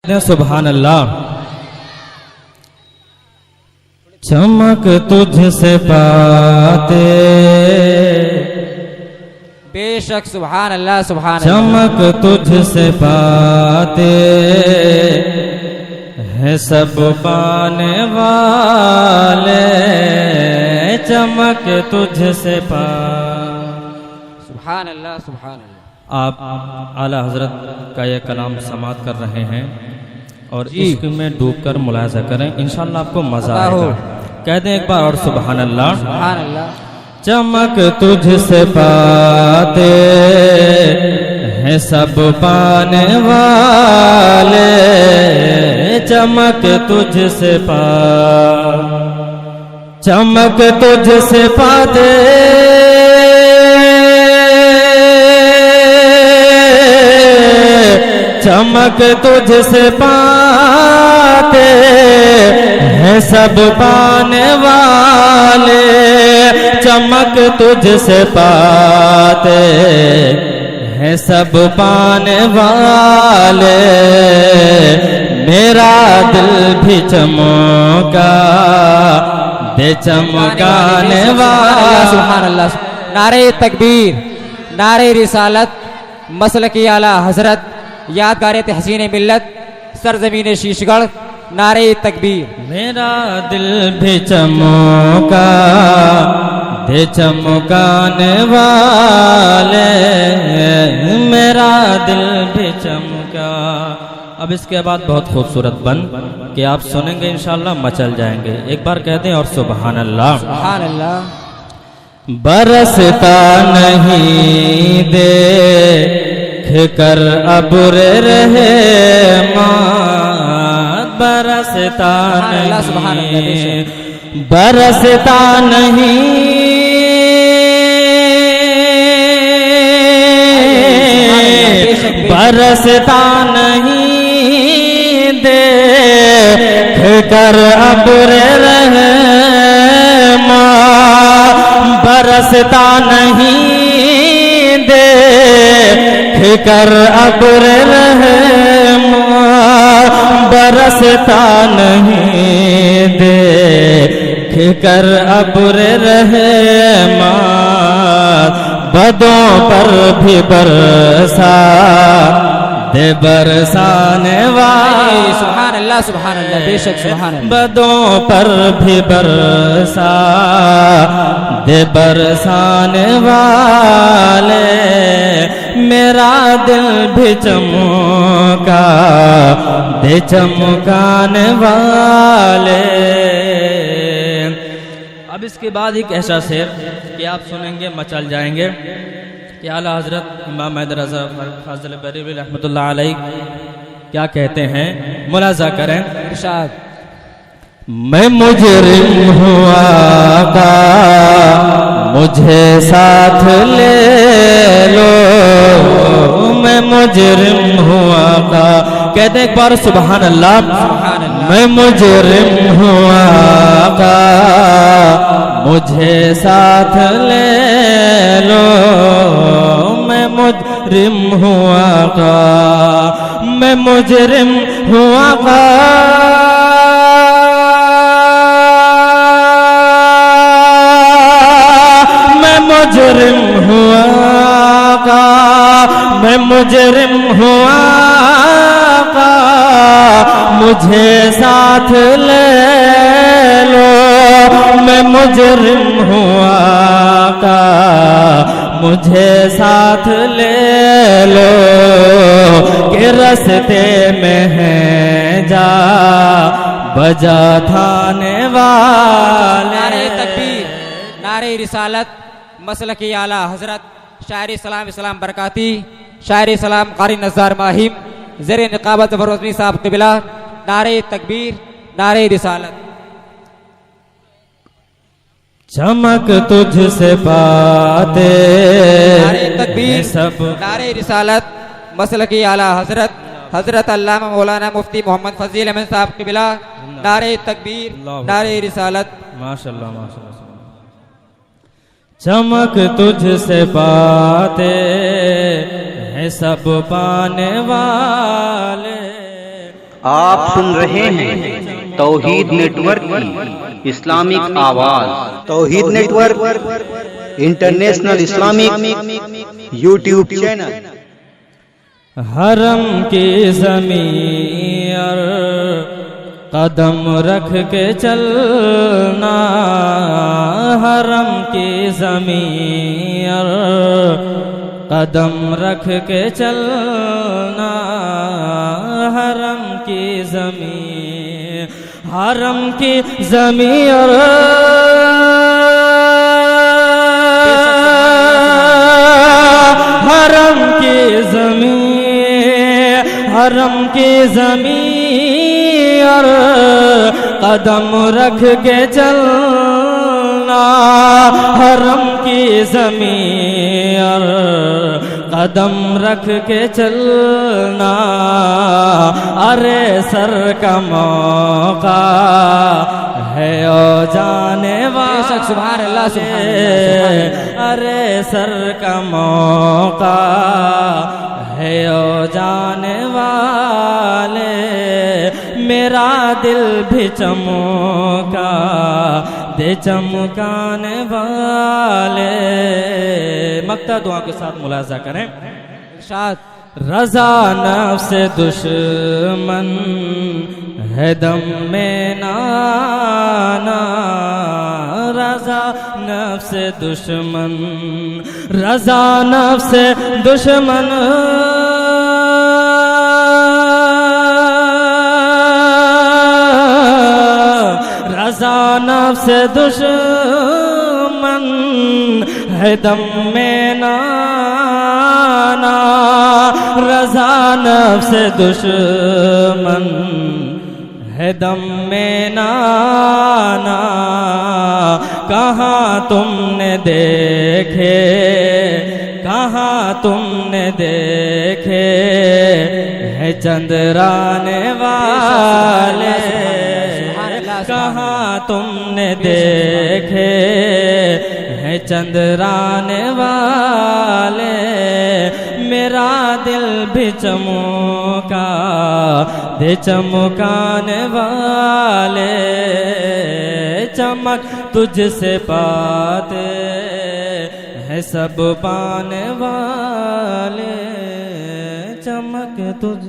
सुभान अल्लाह। चमक तुझसे पाते बेशक सुभान अल्लाह सुभान चमक तुझसे पाते हैं सब पाने वाले। चमक तुझसे पा सुभान अल्लाह सुभान अल्लाह। आप आला हजरत का यह कलाम समात कर रहे हैं और इश्क में डूबकर मुलाहिजा करें, इंशाअल्लाह आपको मजा आएगा। कह दें एक बार और सुभान अल्लाह सुभान अल्लाह। चमक तुझसे पाते हैं सब पाने वाले। चमक तुझसे चमक तुझसे पाते चमक तुझसे पाते हैं सब पाने वाले। चमक तुझसे पाते हैं सब पाने वाले। मेरा दिल भी चमका दे चमकाने वाला। सुभान अल्लाह। नारे तकबीर, नारे रिसालत, मसलकी आला हजरत, यादगार तहसीन मिल्लत, सरजमीन शीशगढ़, नारे तकबीर। मेरा दिल भी चमका दे चमकाने वाले। मेरा दिल भी चमका। अब इसके बाद बहुत खूबसूरत बन कि आप सुनेंगे इंशाअल्लाह मचल जाएंगे। एक बार कहते हैं और सुभान अल्लाह सुभान अल्लाह। बरसता नहीं दे कर अब्र रहे बरसता नहीं बरसता नहीं बरसता नहीं देख कर अब्र रहे बरसता नहीं कर अब्र रहमा बरसता नहीं देख कर अब्र रहमा। बदों पर भी बरसा दे बरसाने वाले। सुभान अल्लाह सुभान अल्लाह। बेशक सुभान अल्लाह। बदों पर भी बरसा दे बरसाने वाले। मेरा दिल भी चमका दे चमकाने वाले। अब इसके बाद एक ऐसा शेर कि आप सुनेंगे मचल जाएंगे कि आला हजरत इमाम हैदर रज़ा फाज़िल बरेलवी रहमतुल्लाह अलैह क्या कहते हैं, मुलाजा करें। इरशाद। मैं मुजरिम हुआ का मुझे साथ ले लो। मैं मुजरिम हुआ का। कहते एक बार सुभान अल्लाह। मैं मुजरिम हुआ का मुझे साथ ले लो। मैं मुजरिम हुआ का मैं मुजरिम हुआ का मैं मुजरिम हुआ का मैं मुजरिम हुआ का मुझे साथ ले लो। मैं मुजरिम हुआ का मुझे साथ ले लो के रस्ते में है जा बजा थाने वाले। नारे तकबीर, नारे रिसालत, मसलकी आला हजरत, शायरी सलाम इस्लाम बरकाती, शायरी सलाम कारी नज़ार माहिम, ज़ेरे निकाबत ज़फर साहब क़िबला। नारे तकबीर, नारे रिसालत। चमक तुझसे पाते नारे तकबीर, सब नारे रिसालत, मसलकी आला हजरत, हजरत अल्लामा मौलाना मुफ्ती मोहम्मद फजील अहमद साहब क़िबला। नारे तकबीर, नारे रिसालत। माशाअल्लाह माशाअल्लाह। चमक तुझसे पाते हैं सब पाने वाले। आप सुन रहे हैं तौहीद नेटवर्क की इस्लामिक आवाज। Tauheed network international Islamic YouTube channel. हरम की ज़मीन और कदम रख के चलना, हरम की ज़मीन और कदम रख के चलना, हरम की ज़मीन, हरम की ज़मीन और हरम की ज़मीन, हरम की ज़मीन और कदम रख के चलना, हरम की ज़मीन और कदम रख के चलना। अरे सर का मौका है ओ जाने वाले, सुभान अल्लाह, सुभान अल्लाह। अरे सर का मौका है ओ जाने वाले, मेरा दिल भी चमका दे चमकाने वाले। मक्ता दुआ के साथ मुलाजा करें। इरशाद। रज़ा नफ्स दुश्मन है दम में नाना, रज़ा नफ्स दुश्मन, रज़ा नफ्स दुश्मन, रज़ा नफ्स दुश्मन है दम में नाना, रज़ा नफ्स दुश्मन है दम में नाना। कहाँ तुमने देखे, कहाँ तुमने देखे है चंद्राने वाले, कहाँ तुमने देखे है चंद्राने वाले, मेरा दिल भी चमका दे चमकाने वाले। चमक तुझसे पाते हैं सब पाने वाले, चमक तुझ